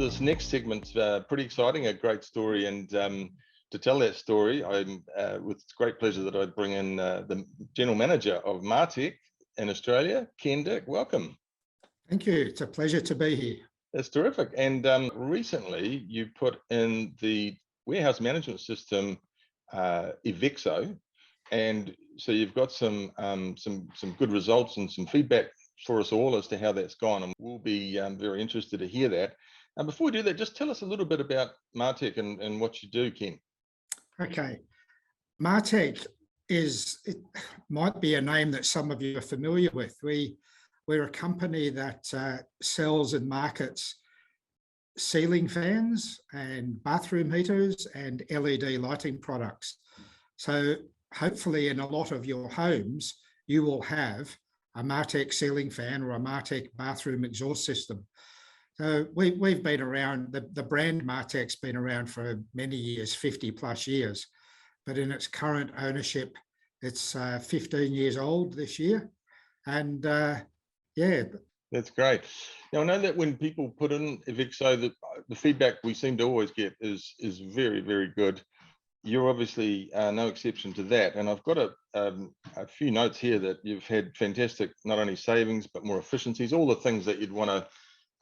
this next segment's pretty exciting, a great story, and to tell that story, I'm with great pleasure that I bring in the General Manager of Martec in Australia, Ken Dick. Welcome. Thank you. It's a pleasure to be here. That's terrific. And recently you put in the warehouse management system, eveXso, and so you've got some good results and some feedback for us all as to how that's gone, and we'll be very interested to hear that. And before we do that, just tell us a little bit about Martec and what you do, Ken. Okay. Martec it might be a name that some of you are familiar with. We're a company that sells and markets ceiling fans and bathroom heaters and LED lighting products. So hopefully in a lot of your homes, you will have a Martec ceiling fan or a Martec bathroom exhaust system. So we've been around, the brand Martec's been around for many years, 50 plus years, but in its current ownership, it's 15 years old this year. And yeah. That's great. Now, I know that when people put in eveXso, the feedback we seem to always get is very, very good. You're obviously no exception to that. And I've got a few notes here that you've had fantastic, not only savings, but more efficiencies, all the things that you'd want to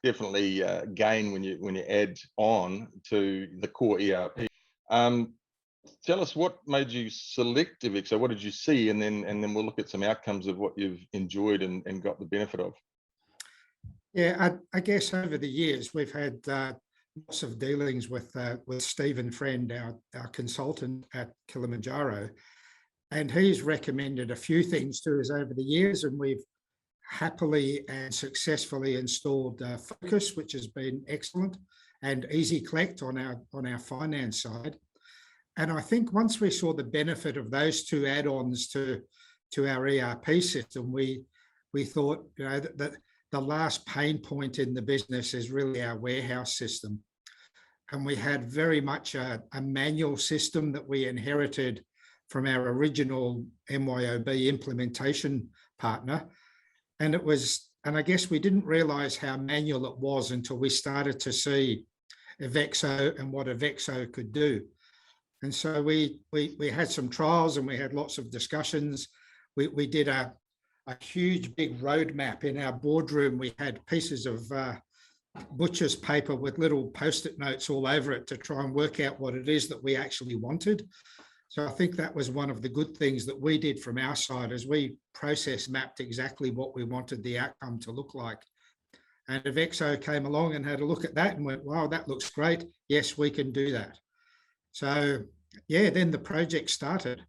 definitely gain when you add on to the core ERP. Tell us what made you select eveXso. What did you see? And then we'll look at some outcomes of what you've enjoyed and got the benefit of. Yeah, I guess over the years we've had lots of dealings with Stephen Friend, our consultant at Kilimanjaro, and he's recommended a few things to us over the years, and we've happily and successfully installed Focus, which has been excellent, and Easy Collect on our finance side. And I think once we saw the benefit of those two add-ons to our ERP system, we thought, you know, that the last pain point in the business is really our warehouse system. And we had very much a manual system that we inherited from our original MYOB implementation partner. And I guess we didn't realize how manual it was until we started to see eveXso and what eveXso could do. And so we had some trials and we had lots of discussions. We did a huge big roadmap in our boardroom. We had pieces of butcher's paper with little post-it notes all over it to try and work out what it is that we actually wanted. So I think that was one of the good things that we did from our side, as we process mapped exactly what we wanted the outcome to look like. And eveXso came along and had a look at that and went, wow, that looks great. Yes, we can do that. So yeah, then the project started,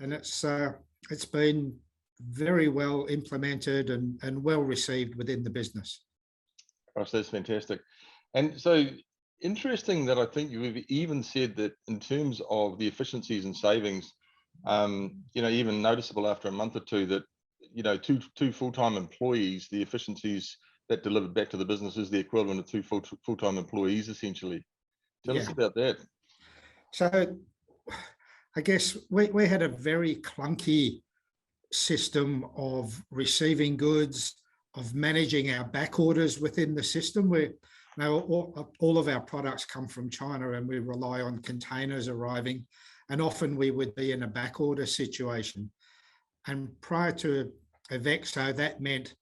and it's been very well implemented and well received within the business. Gosh, that's fantastic. And so interesting that I think you've even said that in terms of the efficiencies and savings, you know, even noticeable after a month or two that, you know, two full-time employees, the efficiencies that delivered back to the business is the equivalent of two full-time employees, essentially. Tell us about that. So I guess we had a very clunky system of receiving goods, of managing our back orders within the system. All of our products come from China and we rely on containers arriving, and often we would be in a back order situation. And prior to eveXso, that meant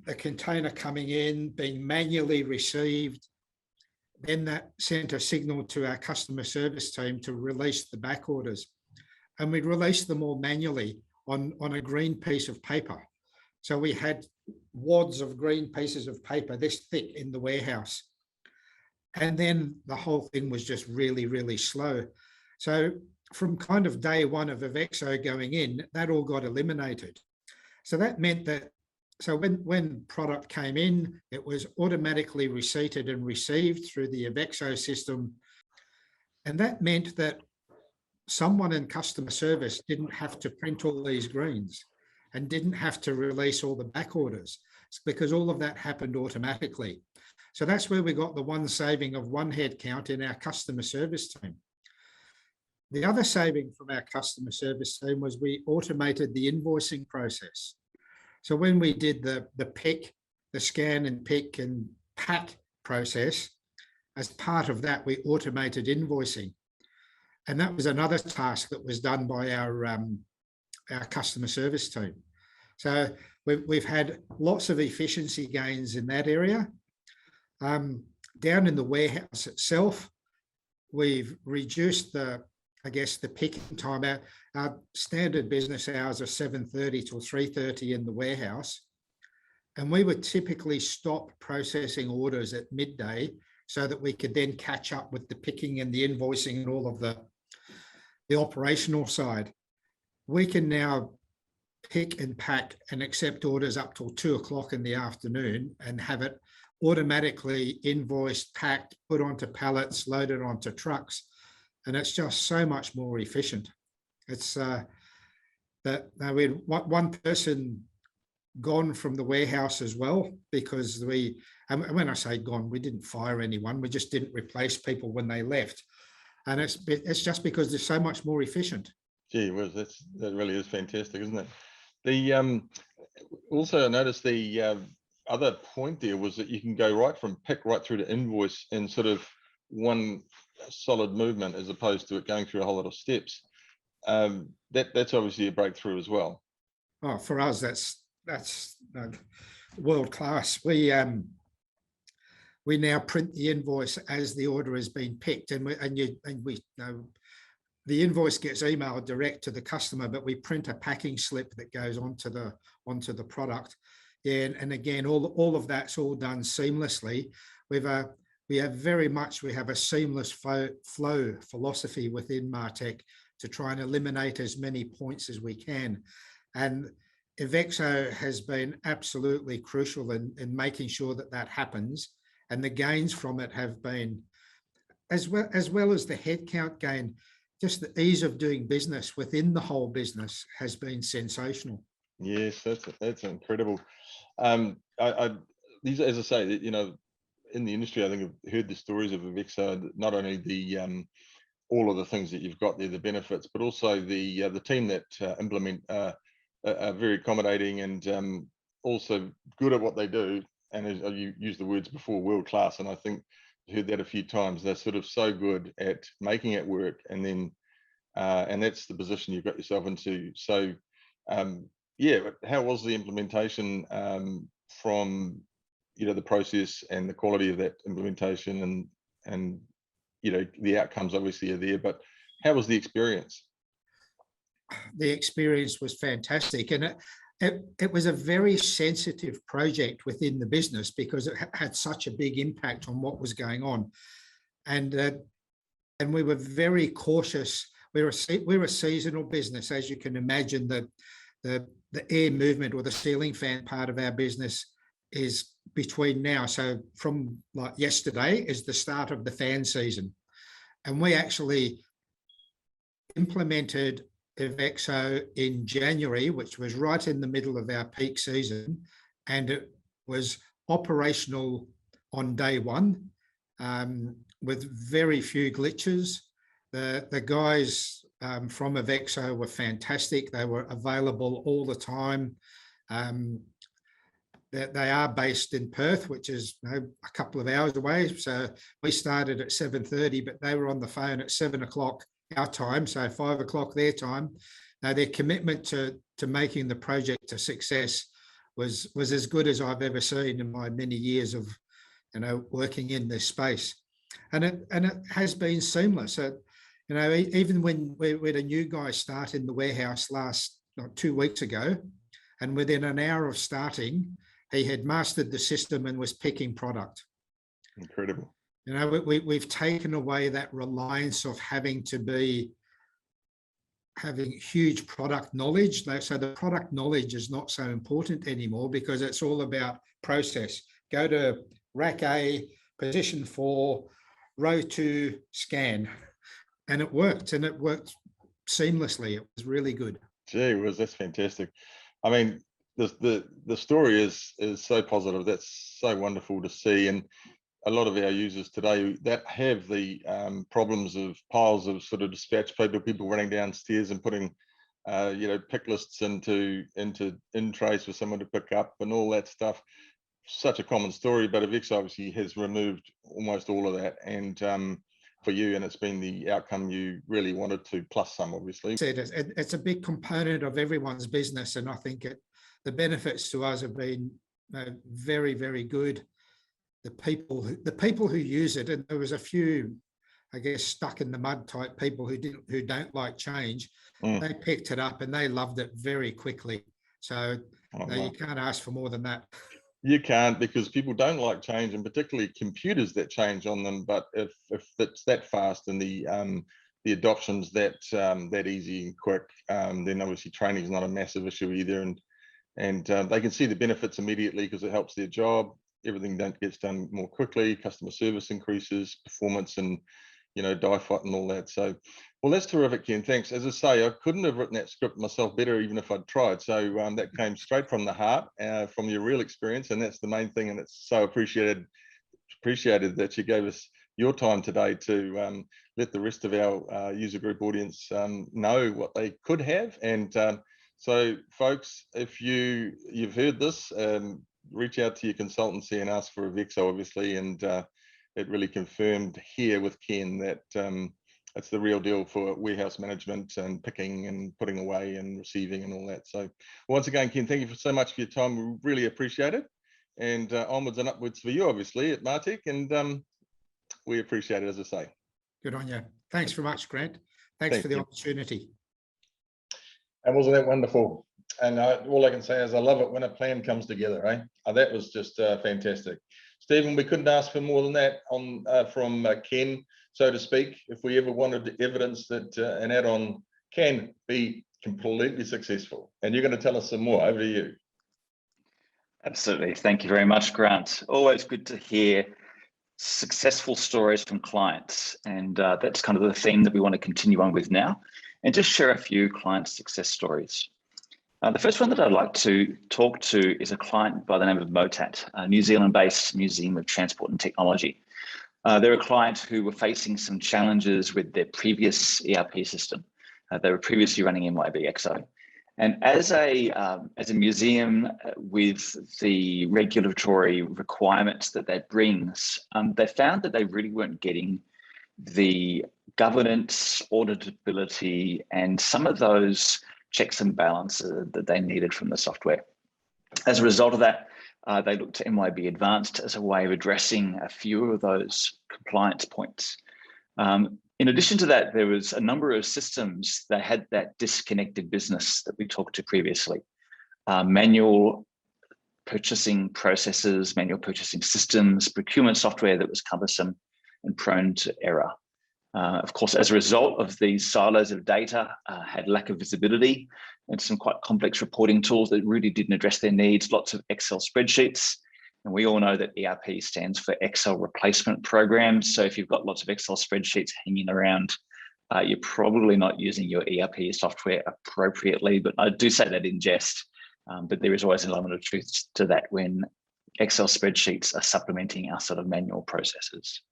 the container coming in, being manually received, then that sent a signal to our customer service team to release the back orders. And we'd release them all manually on a green piece of paper. So we had wads of green pieces of paper this thick in the warehouse. And then the whole thing was just really, really slow. So from kind of day one of eveXso going in, that all got eliminated. So that meant that, so when product came in, it was automatically receipted and received through the eveXso system. And that meant that someone in customer service didn't have to print all these greens and didn't have to release all the back orders, because all of that happened automatically. So that's where we got the one saving of one head count in our customer service team. The other saving from our customer service team was we automated the invoicing process. So when we did the pick, the scan and pick and pack process, as part of that, we automated invoicing. And that was another task that was done by our customer service team. So we've had lots of efficiency gains in that area. Down in the warehouse itself, we've reduced the picking time. Our standard business hours are 7:30 till 3:30 in the warehouse. And we would typically stop processing orders at midday so that we could then catch up with the picking and the invoicing and all of the operational side. We can now pick and pack and accept orders up till 2 o'clock in the afternoon and have it automatically invoiced, packed, put onto pallets, loaded onto trucks. And it's just so much more efficient. It's that we had one person gone from the warehouse as well, because and when I say gone, we didn't fire anyone, we just didn't replace people when they left. And it's just because they're so much more efficient. Gee whiz, that really is fantastic, isn't it? The also I noticed the other point there was that you can go right from pick right through to invoice in sort of one solid movement, as opposed to it going through a whole lot of steps. That's obviously a breakthrough as well. Oh, for us, that's world class. We now print the invoice as the order has been picked, and we know the invoice gets emailed direct to the customer, but we print a packing slip that goes onto the product. And again, all of that's all done seamlessly. We have a seamless flow philosophy within Martec to try and eliminate as many points as we can. And eveXso has been absolutely crucial in making sure that happens. And the gains from it have been, as well as the headcount gain, just the ease of doing business within the whole business has been sensational. Yes, that's incredible. These, as I say, you know, in the industry, I think I've heard the stories of eveXso, not only the all of the things that you've got there, the benefits, but also the team that implement are very accommodating and also good at what they do. And as you used the words before, world class. And I think I've heard that a few times. They're sort of so good at making it work, and then and that's the position you've got yourself into. So yeah, but how was the implementation from, you know, the process and the quality of that implementation, and you know, the outcomes obviously are there, but how was the experience? The experience was fantastic, and it was a very sensitive project within the business because it had such a big impact on what was going on, and we were very cautious. We're a seasonal business, as you can imagine. The air movement or the ceiling fan part of our business is between now. So from like yesterday is the start of the fan season, and we actually implemented eveXso in January, which was right in the middle of our peak season, and it was operational on day one with very few glitches. The guys from eveXso were fantastic. They were available all the time. They are based in Perth, which is, you know, a couple of hours away. So we started at 7:30, but they were on the phone at 7 o'clock our time, so 5 o'clock their time. Their commitment to making the project a success was as good as I've ever seen in my many years of, you know, working in this space. And it has been seamless. You know, even when we had a new guy start in the warehouse 2 weeks ago, and within an hour of starting, he had mastered the system and was picking product. Incredible. You know, we've taken away that reliance of having huge product knowledge. So the product knowledge is not so important anymore because it's all about process. Go to rack A, position 4, row 2, scan. And it worked, and it worked seamlessly. It was really good. Gee whiz, that's fantastic. I mean, the story is so positive. That's so wonderful to see. And a lot of our users today that have the problems of piles of sort of dispatch people running downstairs and putting you know, pick lists into in trays for someone to pick up and all that stuff. such a common story, but eveXso obviously has removed almost all of that, and for you, and it's been the outcome you really wanted to, plus some, obviously. It's a big component of everyone's business, and I think the benefits to us have been very, very good. The people who use it, and there was a few, I guess, stuck in the mud type people who don't like change. They picked it up and they loved it very quickly. So you can't ask for more than that. You can't, because people don't like change, and particularly computers that change on them. But if it's that fast and the adoption's that easy and quick, then obviously training is not a massive issue either, and they can see the benefits immediately because it helps their job. Everything gets done more quickly. Customer service increases, performance, and die fight and all that. So, well, that's terrific, Ken. Thanks. As I say, I couldn't have written that script myself better, even if I'd tried. So that came straight from the heart, from your real experience, and that's the main thing. And it's so appreciated that you gave us your time today to let the rest of our user group audience know what they could have. And so, folks, if you've heard this, reach out to your consultancy and ask for eveXso, obviously, and it really confirmed here with Ken that it's the real deal for warehouse management and picking and putting away and receiving and all that. So once again, Ken, thank you so much for your time. We really appreciate it. And onwards and upwards for you, obviously, at Martec. And we appreciate it, as I say. Good on you. Thanks very much, Grant. Thanks for the opportunity. And wasn't that wonderful? And all I can say is I love it when a plan comes together, eh? That was just fantastic. Stephen, we couldn't ask for more than that from Ken, so to speak. If we ever wanted evidence that an add-on can be completely successful. And you're going to tell us some more. Over to you. Absolutely. Thank you very much, Grant. Always good to hear successful stories from clients. And that's kind of the theme that we want to continue on with now, and just share a few client success stories. The first one that I'd like to talk to is a client by the name of Martec, a New Zealand-based Museum of Transport and Technology. They're a client who were facing some challenges with their previous ERP system. They were previously running MYOB. And as a museum with the regulatory requirements that brings, they found that they really weren't getting the governance, auditability, and some of those checks and balances that they needed from the software. As a result of that, they looked to MYOB Advanced as a way of addressing a few of those compliance points. In addition to that, there was a number of systems that had that disconnected business that we talked to previously. Manual purchasing processes, manual purchasing systems, procurement software that was cumbersome and prone to error. Of course, as a result of these silos of data, had lack of visibility and some quite complex reporting tools that really didn't address their needs, lots of Excel spreadsheets. And we all know that ERP stands for Excel replacement programs. So if you've got lots of Excel spreadsheets hanging around, you're probably not using your ERP software appropriately. But I do say that in jest, but there is always an element of truth to that when Excel spreadsheets are supplementing our sort of manual processes.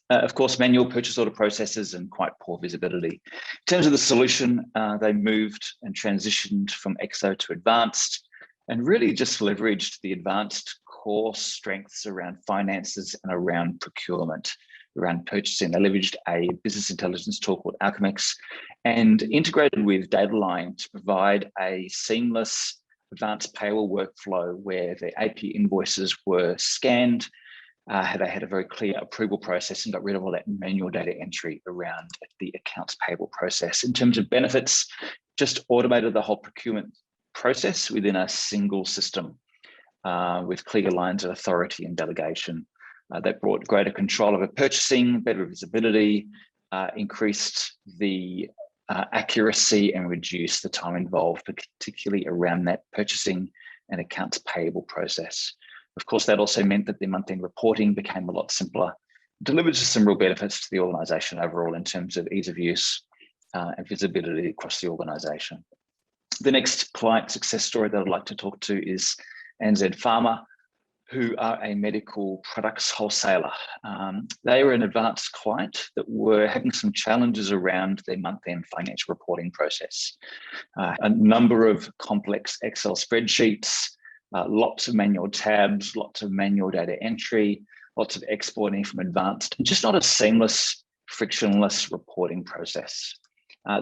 Of course, manual purchase order processes and quite poor visibility. In terms of the solution, they moved and transitioned from EVEXso to Advanced and really just leveraged the Advanced core strengths around finances and around procurement, around purchasing. They leveraged a business intelligence tool called Alchemix and integrated with Dataline to provide a seamless advanced payable workflow where the AP invoices were scanned. They had a very clear approval process and got rid of all that manual data entry around the accounts payable process. In terms of benefits, just automated the whole procurement process within a single system with clear lines of authority and delegation. That brought greater control over purchasing, better visibility, increased the accuracy and reduced the time involved, particularly around that purchasing and accounts payable process. Of course, that also meant that the month-end reporting became a lot simpler, delivered some real benefits to the organisation overall in terms of ease of use and visibility across the organisation. The next client success story that I'd like to talk to is NZ Pharma, who are a medical products wholesaler. They were an Advanced client that were having some challenges around their month-end financial reporting process. A number of complex Excel spreadsheets, lots of manual tabs, lots of manual data entry, lots of exporting from Advanced, and just not a seamless, frictionless reporting process.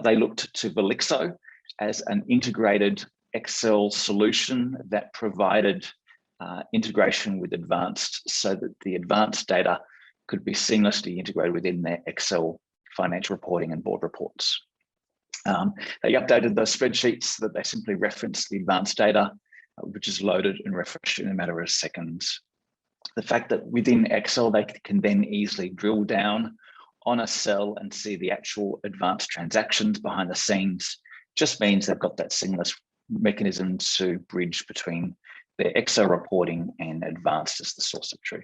They looked to eveXso as an integrated Excel solution that provided integration with Advanced so that the Advanced data could be seamlessly integrated within their Excel financial reporting and board reports. They updated those spreadsheets so that they simply reference the Advanced data, which is loaded and refreshed in a matter of seconds. The fact that within Excel, they can then easily drill down on a cell and see the actual Advanced transactions behind the scenes just means they've got that seamless mechanism to bridge between their Excel reporting and Advanced as the source of truth.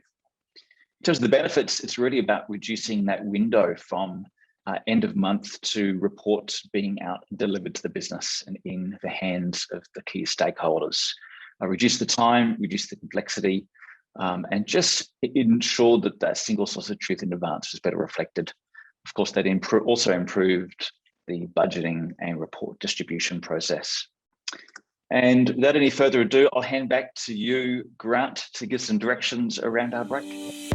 In terms of the benefits, it's really about reducing that window from end of month to reports being out delivered to the business and in the hands of the key stakeholders. Reduce the time, reduce the complexity, and just ensure that that single source of truth in Advanced is better reflected. Of course, that also improved the budgeting and report distribution process. And without any further ado, I'll hand back to you, Grant, to give some directions around our break.